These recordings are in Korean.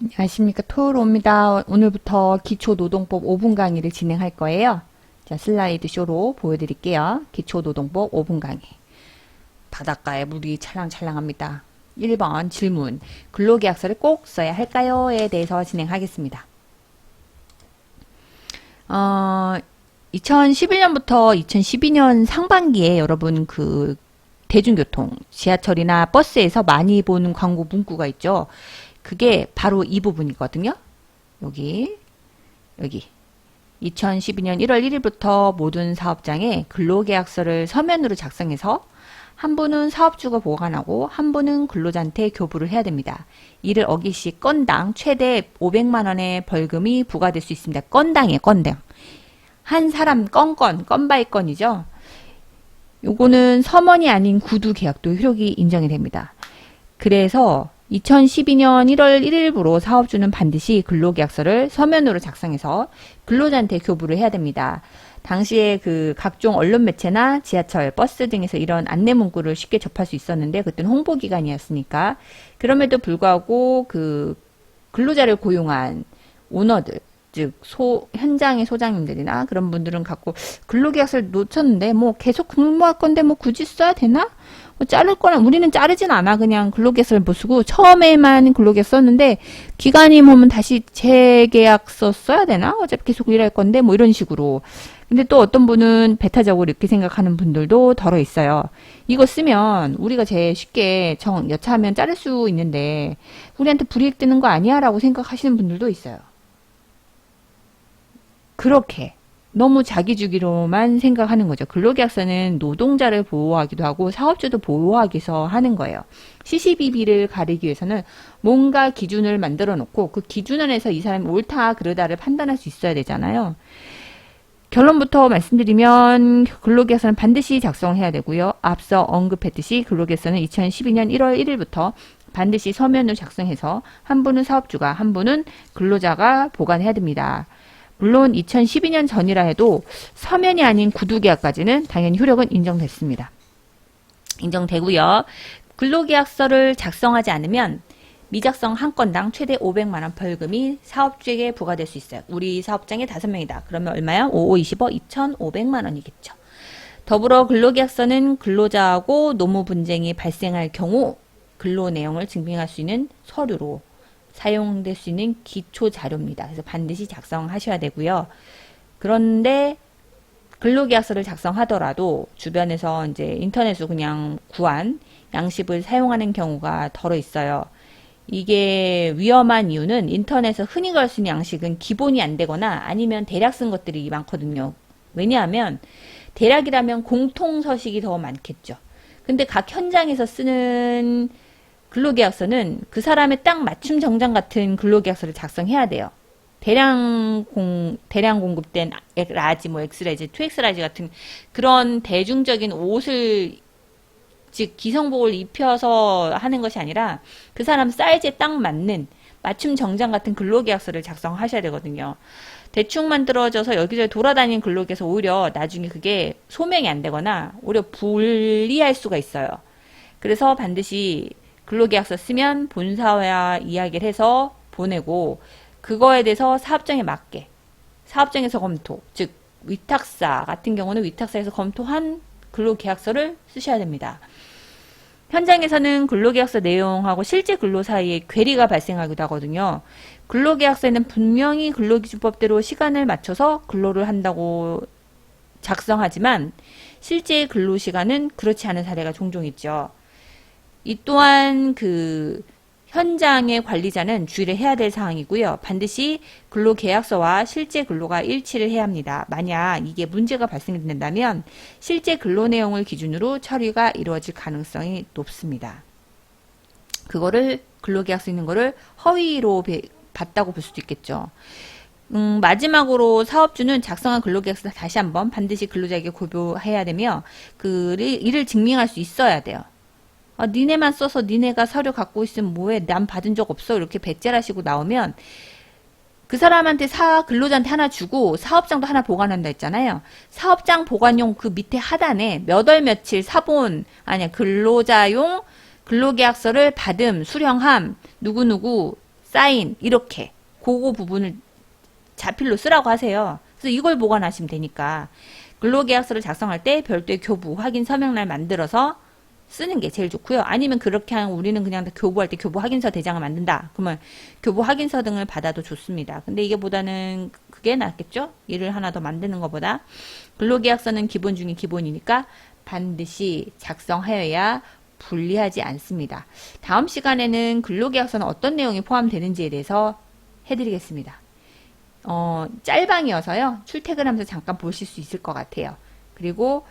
안녕하십니까. 토요일입니다. 오늘부터 기초노동법 5분 강의를 진행할 거예요. 자, 슬라이드 쇼로 보여드릴게요. 기초노동법 5분 강의. 바닷가에 물이 찰랑찰랑합니다. 1번 질문. 근로계약서를 꼭 써야 할까요?에 대해서 진행하겠습니다. 2011년부터 2012년 상반기에 여러분 대중교통, 지하철이나 버스에서 많이 보는 광고 문구가 있죠. 그게 바로 이 부분이거든요. 여기 2012년 1월 1일부터 모든 사업장에 근로계약서를 서면으로 작성해서 한 분은 사업주가 보관하고 한 분은 근로자한테 교부를 해야 됩니다. 이를 어길 시 건당 최대 500만 원의 벌금이 부과될 수 있습니다. 건당이에요, 건당. 한 사람 건 바이 건이죠. 요거는 서면이 아닌 구두 계약도 효력이 인정이 됩니다. 그래서 2012년 1월 1일부로 사업주는 반드시 근로계약서를 서면으로 작성해서 근로자한테 교부를 해야 됩니다. 당시에 각종 언론 매체나 지하철, 버스 등에서 이런 안내 문구를 쉽게 접할 수 있었는데 그때는 홍보기간이었으니까 그럼에도 불구하고 근로자를 고용한 오너들, 즉 현장의 소장님들이나 그런 분들은 갖고 근로계약서를 놓쳤는데 뭐 계속 근무할 건데 뭐 굳이 써야 되나? 자를 거나 우리는 자르진 않아. 그냥 근로계약서를 못 쓰고 처음에만 근로계약서 썼는데 기간이 오면 다시 재계약서 써야 되나? 어차피 계속 일할 건데 뭐 이런 식으로. 근데 또 어떤 분은 배타적으로 이렇게 생각하는 분들도 덜어 있어요. 이거 쓰면 우리가 제일 쉽게 여차하면 자를 수 있는데 우리한테 불이익 되는 거 아니야? 라고 생각하시는 분들도 있어요. 그렇게 너무 자기 주기로만 생각하는 거죠. 근로계약서는 노동자를 보호하기도 하고 사업주도 보호하기 위해서 하는 거예요. 시시비비를 가리기 위해서는 뭔가 기준을 만들어 놓고 그 기준 안에서 이 사람이 옳다 그르다를 판단할 수 있어야 되잖아요. 결론부터 말씀드리면 근로계약서는 반드시 작성해야 되고요. 앞서 언급했듯이 근로계약서는 2012년 1월 1일부터 반드시 서면으로 작성해서 한 분은 사업주가 한 분은 근로자가 보관해야 됩니다. 물론 2012년 전이라 해도 서면이 아닌 구두계약까지는 당연히 효력은 인정됐습니다. 인정되고요. 근로계약서를 작성하지 않으면 미작성 한 건당 최대 500만 원 벌금이 사업주에게 부과될 수 있어요. 우리 사업장에 5명이다. 그러면 얼마야? 5, 5, 20어 2,500만 원이겠죠. 더불어 근로계약서는 근로자하고 노무 분쟁이 발생할 경우 근로 내용을 증빙할 수 있는 서류로 사용될 수 있는 기초 자료입니다. 그래서 반드시 작성하셔야 되고요. 그런데 근로계약서를 작성하더라도 주변에서 이제 인터넷으로 그냥 구한 양식을 사용하는 경우가 덜어 있어요. 이게 위험한 이유는 인터넷에서 흔히 구할 수 있는 양식은 기본이 안 되거나 아니면 대략 쓴 것들이 많거든요. 왜냐하면 대략이라면 공통서식이 더 많겠죠. 근데 각 현장에서 쓰는 근로계약서는 그 사람의 딱 맞춤 정장 같은 근로계약서를 작성해야 돼요. 대량 공급된 라지, 엑스라지, 2X라지 같은 그런 대중적인 옷을 즉 기성복을 입혀서 하는 것이 아니라 그 사람 사이즈에 딱 맞는 맞춤 정장 같은 근로계약서를 작성하셔야 되거든요. 대충 만들어져서 여기저기 돌아다니는 근로계약서 오히려 나중에 그게 소명이 안 되거나 오히려 불리할 수가 있어요. 그래서 반드시 근로계약서 쓰면 본사와 이야기를 해서 보내고 그거에 대해서 사업장에 맞게 사업장에서 검토, 즉 위탁사 같은 경우는 위탁사에서 검토한 근로계약서를 쓰셔야 됩니다. 현장에서는 근로계약서 내용하고 실제 근로 사이에 괴리가 발생하기도 하거든요. 근로계약서에는 분명히 근로기준법대로 시간을 맞춰서 근로를 한다고 작성하지만 실제 근로시간은 그렇지 않은 사례가 종종 있죠. 이 또한 현장의 관리자는 주의를 해야 될 사항이고요. 반드시 근로계약서와 실제 근로가 일치를 해야 합니다. 만약 이게 문제가 발생된다면 실제 근로 내용을 기준으로 처리가 이루어질 가능성이 높습니다. 그거를 근로계약서 있는 거를 허위로 봤다고 볼 수도 있겠죠. 마지막으로 사업주는 작성한 근로계약서 다시 한번 반드시 근로자에게 고려해야 되며 이를 증명할 수 있어야 돼요. 니네만 써서 니네가 서류 갖고 있으면 뭐해? 난 받은 적 없어. 이렇게 배째라시고 나오면 그 사람한테 근로자한테 하나 주고 사업장도 하나 보관한다 했잖아요. 사업장 보관용 그 밑에 하단에 몇 월 며칠 근로자용 근로계약서를 받음, 수령함, 누구누구 사인 이렇게 그거 부분을 자필로 쓰라고 하세요. 그래서 이걸 보관하시면 되니까 근로계약서를 작성할 때 별도의 교부 확인 서명날 만들어서 쓰는 게 제일 좋고요. 아니면 그렇게 하면 우리는 그냥 교부할 때 교부 확인서 대장을 만든다. 그러면 교부 확인서 등을 받아도 좋습니다. 근데 이게 보다는 그게 낫겠죠? 일을 하나 더 만드는 것보다. 근로계약서는 기본 중에 기본이니까 반드시 작성하여야 불리하지 않습니다. 다음 시간에는 근로계약서는 어떤 내용이 포함되는지에 대해서 해드리겠습니다. 짤방이어서요. 출퇴근하면서 잠깐 보실 수 있을 것 같아요. 그리고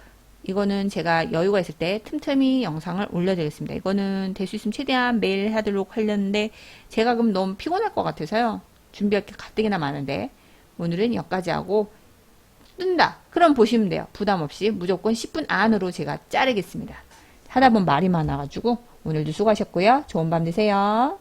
이거는 제가 여유가 있을 때 틈틈이 영상을 올려드리겠습니다. 이거는 될 수 있으면 최대한 매일 하도록 하려는데 제가 그럼 너무 피곤할 것 같아서요. 준비할 게 가뜩이나 많은데 오늘은 여기까지 하고 뜬다. 그럼 보시면 돼요. 부담 없이 무조건 10분 안으로 제가 자르겠습니다. 하다 보면 말이 많아가지고 오늘도 수고하셨고요. 좋은 밤 되세요.